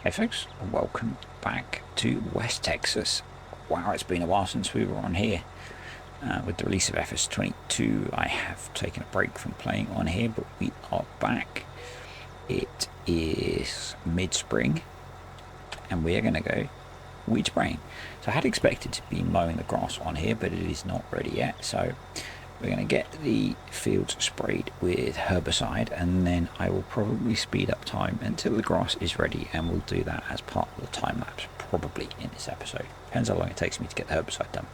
Hey folks, and welcome back to West Texas. Wow, it's been a while since we were on here. With the release of FS22, I have taken a break from playing on here, but we are back. It is mid-spring, and we are going to go weed spraying. So I had expected to be mowing the grass on here, but it is not ready yet. So we're going to get the fields sprayed with herbicide, and then I will probably speed up time until the grass is ready, and we'll do that as part of the time lapse, probably in this episode. Depends how long it takes me to get the herbicide done.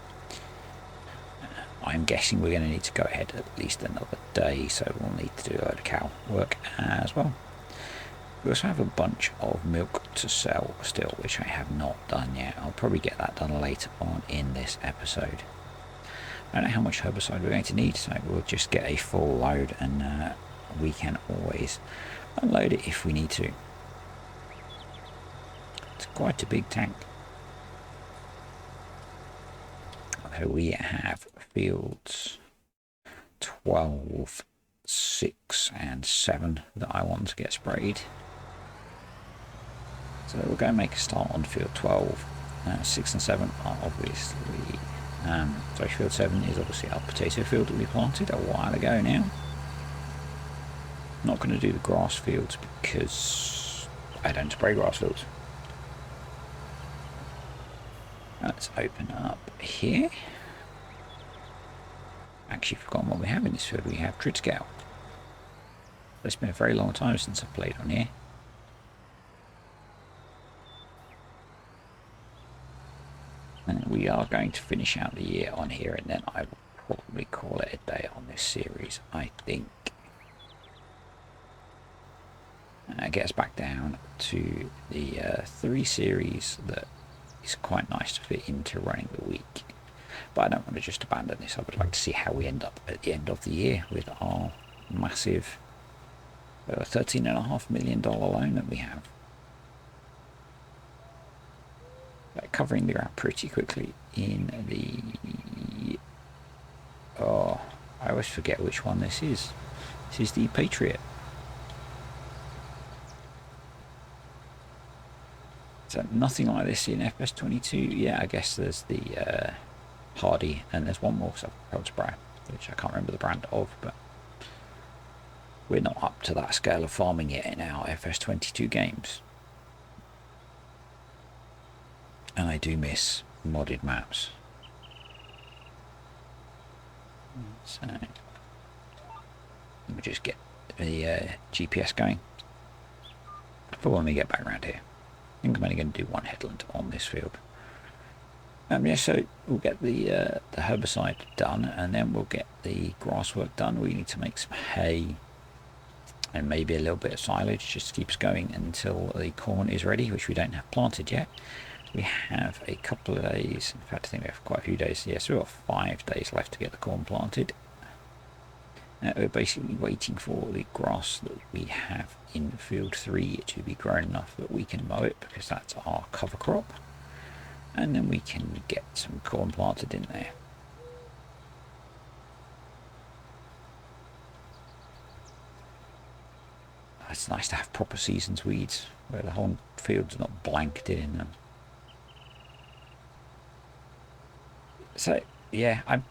I'm guessing we're going to need to go ahead at least another day, so we'll need to do a load of cow work as well. We also have a bunch of milk to sell still, which I have not done yet. I'll probably get that done later on in this episode. I don't know how much herbicide we're going to need, so we'll just get a full load, and we can always unload it if we need to. It's quite a big tank. So we have fields 12, 6 and 7 that I want to get sprayed. So we're going to make a start on field 12. 6 and 7 are obviously... sorry, field 7 is obviously our potato field that we planted a while ago now. Not going to do the grass fields because I don't spray grass fields. Let's open up here. Actually forgotten what we have in this field. We have Tridscale. It's been a very long time since I've played on here. And we are going to finish out the year on here, and then I will probably call it a day on this series, I think. Get us back down to the 3 series that is quite nice to fit into running the week. But I don't want to just abandon this. I would like to see how we end up at the end of the year with our massive $13.5 million loan that we have. Covering the ground pretty quickly in the... Oh, I always forget which one this is. This is the Patriot. So nothing like this in FS22. Yeah, I guess there's the Hardy, and there's one more self-propelled sprayer, which I can't remember the brand of, but we're not up to that scale of farming yet in our FS22 games. And I do miss modded maps. So let me just get the GPS going for when we get back around here. I think I'm only going to do one headland on this field. Yeah, so we'll get the herbicide done, and then we'll get the grass work done. We need to make some hay and maybe a little bit of silage just to keep us going until the corn is ready, which we don't have planted yet. We have a couple of days, in fact I think we have quite a few days, yes, we've got 5 days left to get the corn planted. We're basically waiting for the grass that we have in field 3 to be grown enough that we can mow it, because that's our cover crop. And then we can get some corn planted in there. It's nice to have proper season's weeds, where the whole field's not blanketed in them. So yeah, I'm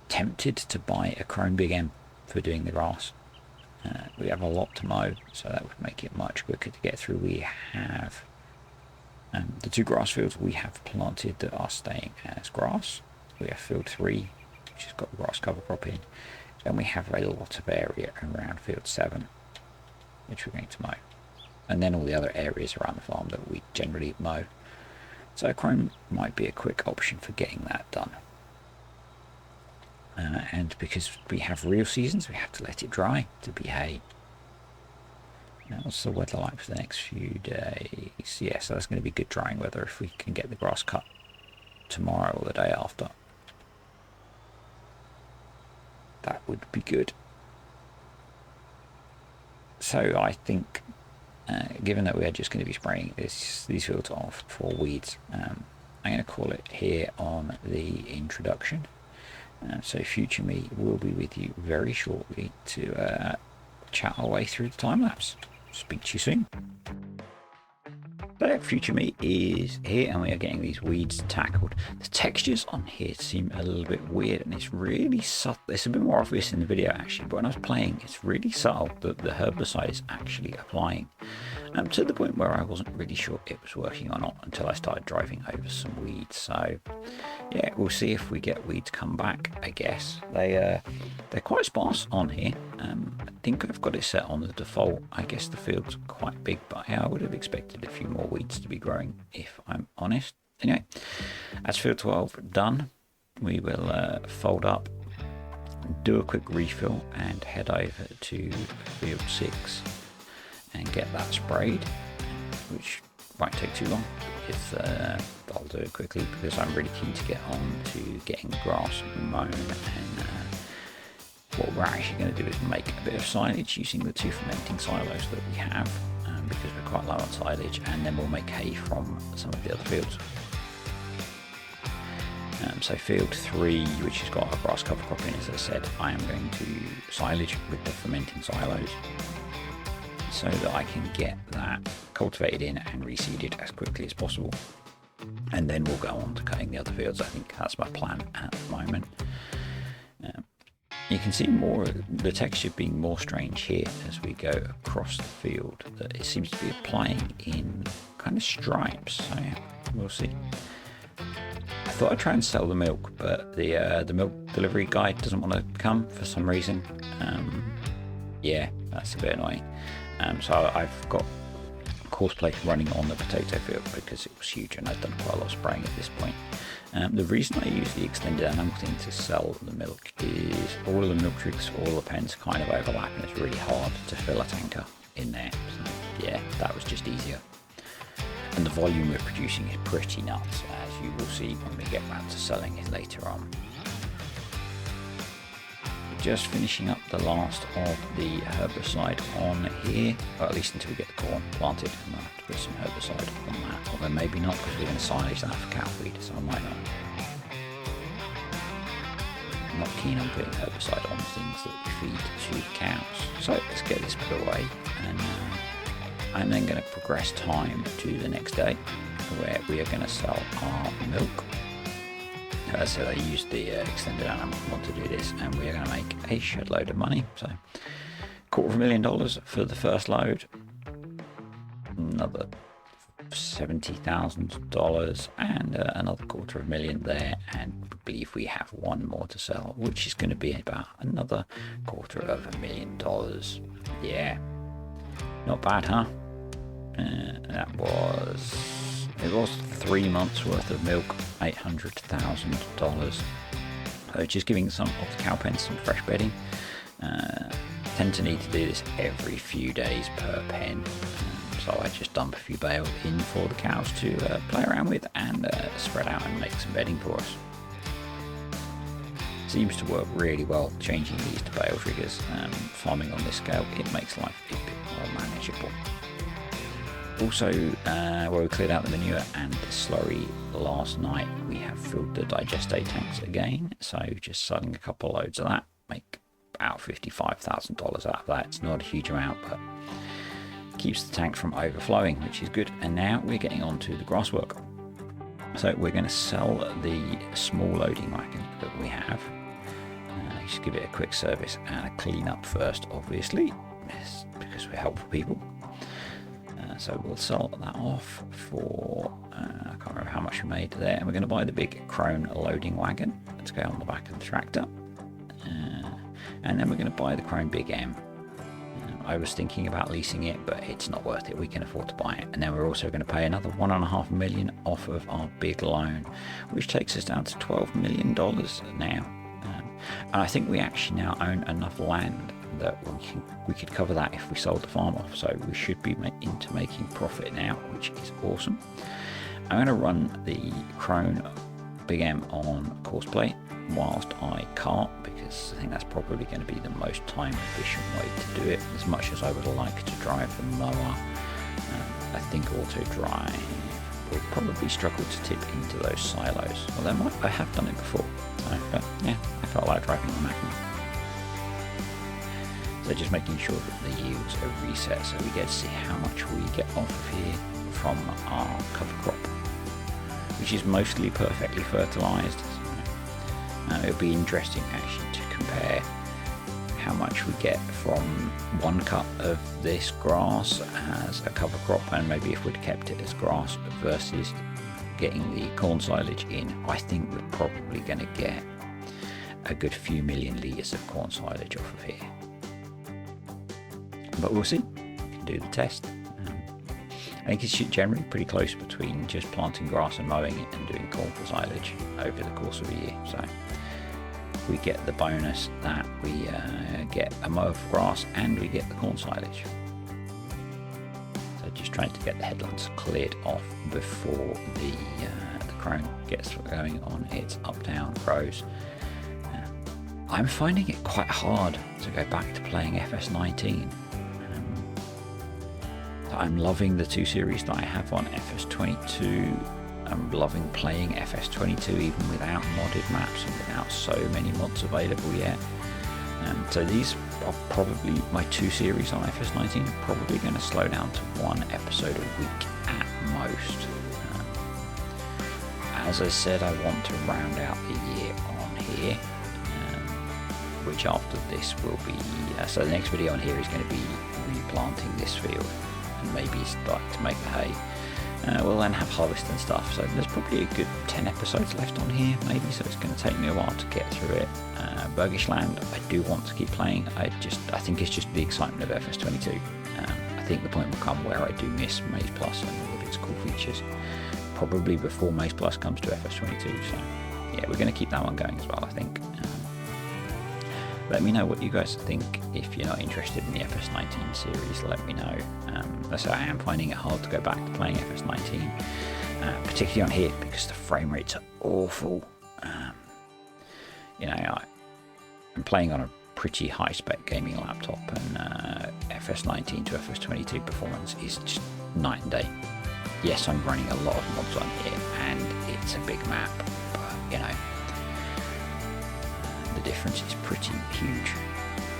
tempted to buy a Chrome Big M for doing the grass. We have a lot to mow, so that would make it much quicker to get through. We have the 2 grass fields we have planted that are staying as grass. We have field 3, which has got the grass cover crop in. Then we have a lot of area around field 7, which we're going to mow. And then all the other areas around the farm that we generally mow. So Chrome might be a quick option for getting that done. And because we have real seasons, we have to let it dry to be hay. Now, what's the weather like for the next few days? Yeah, so that's going to be good drying weather if we can get the grass cut tomorrow or the day after. That would be good. So I think, given that we are just going to be spraying these fields off for weeds, I'm going to call it here on the introduction. So future me will be with you very shortly to chat our way through the time lapse. Speak to you soon. So Future Me is here and we are getting these weeds tackled. The textures on here seem a little bit weird and it's really subtle. It's a bit more obvious in the video actually, but when I was playing it's really subtle that the herbicide is actually applying. To the point where I wasn't really sure it was working or not until I started driving over some weeds. So yeah, we'll see if we get weeds come back, I guess. They're quite sparse on here. I think I've got it set on the default. I guess the field's quite big, but yeah, I would have expected a few more weeds to be growing if I'm honest. Anyway, that's field 12 done. We will fold up, do a quick refill and head over to field 6 and get that sprayed, which won't take too long. I'll do it quickly because I'm really keen to get on to getting grass mown, and what we're actually going to do is make a bit of silage using the 2 fermenting silos that we have, because we're quite low on silage, and then we'll make hay from some of the other fields. So field 3, which has got a grass cover crop in, as I said, I am going to silage with the fermenting silos so that I can get that cultivated in and reseeded as quickly as possible. And then we'll go on to cutting the other fields. I think that's my plan at the moment. You can see more the texture being more strange here as we go across the field, that it seems to be applying in kind of stripes. So yeah, we'll see. I thought I'd try and sell the milk, but the milk delivery guy doesn't want to come for some reason. Yeah, that's a bit annoying. So I've got course plate running on the potato field because it was huge and I'd done quite a lot of spraying at this point. The reason I use the extended animal thing to sell the milk is all of the milk jugs, all the pens kind of overlap and it's really hard to fill a tanker in there. So yeah, that was just easier. And the volume we're producing is pretty nuts, as you will see when we get round to selling it later on. Just finishing up the last of the herbicide on here, or at least until we get the corn planted, and I'll have to put some herbicide on that, although maybe not because we're going to silage that for cow feed, so I might not. I'm not keen on putting herbicide on things that we feed to cows. So let's get this put away, and I'm then going to progress time to the next day where we are going to sell our milk. As I said, I used the extended animal one to do this, and we're going to make a shed load of money. So $250,000 for the first load, another $70,000, and another $250,000 there, and I believe we have one more to sell, which is going to be about another $250,000. Yeah, not bad, huh? It was 3 months worth of milk, $800,000. So just giving some of the cow pens some fresh bedding. Tend to need to do this every few days per pen. So I just dump a few bales in for the cows to play around with and spread out and make some bedding for us. Seems to work really well changing these to bale triggers. Farming on this scale, it makes life a bit more manageable. Also, where we cleared out the manure and the slurry last night, we have filled the digestate tanks again. So just selling a couple of loads of that, make about $55,000 out of that. It's not a huge amount, but keeps the tank from overflowing, which is good. And now we're getting on to the grass work. So we're going to sell the small loading wagon that we have. Just give it a quick service and a clean up first, obviously, because we're helpful people. So we'll sell that off for, I can't remember how much we made there. And we're going to buy the big Crone loading wagon to go on the back of the tractor. And then we're going to buy the Crone Big M. I was thinking about leasing it, but it's not worth it. We can afford to buy it. And then we're also going to pay another $1.5 million off of our big loan, which takes us down to $12 million now. And I think we actually now own enough land that we could cover that if we sold the farm off. So we should be into making profit now, which is awesome. I'm going to run the Crone Big M on course plate whilst I cart, because I think that's probably going to be the most time efficient way to do it. As much as I would like to drive the mower, I think auto drive will probably struggle to tip into those silos. Although I have done it before, but yeah, I felt like driving the Magnum. So just making sure that the yields are reset so we get to see how much we get off of here from our cover crop, which is mostly perfectly fertilised. So, it'll be interesting actually to compare how much we get from 1 cut of this grass as a cover crop, and maybe if we'd kept it as grass versus getting the corn silage in. I think we're probably going to get a good few million litres of corn silage off of here. But we'll see. We can do the test. I think it's generally pretty close between just planting grass and mowing it and doing corn for silage over the course of a year. So we get the bonus that we get a mow of grass and we get the corn silage. So just trying to get the headlands cleared off before the crone gets going on its up-down rows. I'm finding it quite hard to go back to playing FS19. I'm loving the 2 series that I have on FS22. I'm loving playing FS22 even without modded maps and without so many mods available yet. So these are probably my 2 series on FS19, probably going to slow down to 1 episode a week at most. As I said, I want to round out the year on here, which after this will be, so the next video on here is going to be replanting this field and maybe start to make the hay. We'll then have harvest and stuff, so there's probably a good 10 episodes left on here maybe, so it's going to take me a while to get through it. Burgish Land, I do want to keep playing. I think it's just the excitement of FS22. I think the point will come where I do miss Maze Plus and all of its cool features, probably before Maze Plus comes to FS22, so yeah, we're going to keep that one going as well, I think. Let me know what you guys think. If you're not interested in the FS19 series, let me know. So I am finding it hard to go back to playing FS19, particularly on here because the frame rates are awful. You know, I'm playing on a pretty high spec gaming laptop, and FS19 to FS22 performance is just night and day. Yes, I'm running a lot of mods on here, and it's a big map, but you know, the difference is pretty huge.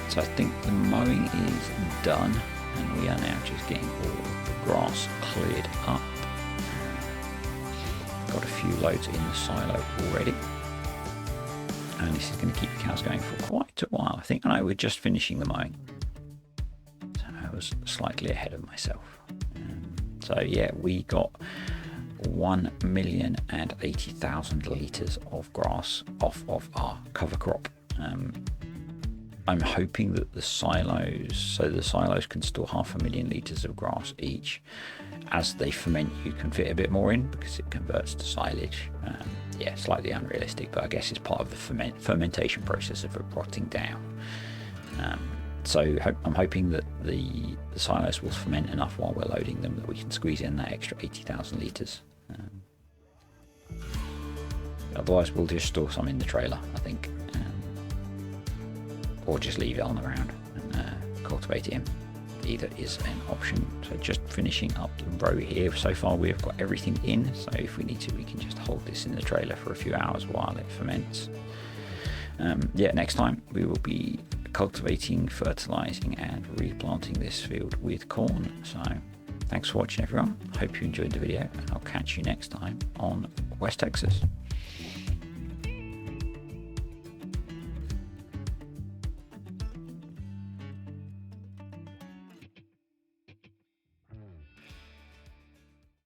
So I think the mowing is done, and we are now just getting all of the grass cleared up. Got a few loads in the silo already, and this is going to keep the cows going for quite a while. I think I know we're just finishing the mowing, so I was slightly ahead of myself. So yeah, we got 1,080,000 litres of grass off of our cover crop. I'm hoping that the silos can store 500,000 litres of grass each. As they ferment, you can fit a bit more in because it converts to silage. Yeah, slightly unrealistic, but I guess it's part of the fermentation process of it rotting down. So I'm hoping that the silos will ferment enough while we're loading them that we can squeeze in that extra 80,000 litres. Otherwise we'll just store some in the trailer, I think, or just leave it on the ground and cultivate it in. Either is an option. So just finishing up the row here. So far we've got everything in, so if we need to we can just hold this in the trailer for a few hours while it ferments. Yeah, next time we will be cultivating, fertilizing and replanting this field with corn. So thanks for watching everyone. Hope you enjoyed the video, and I'll catch you next time on West Texas.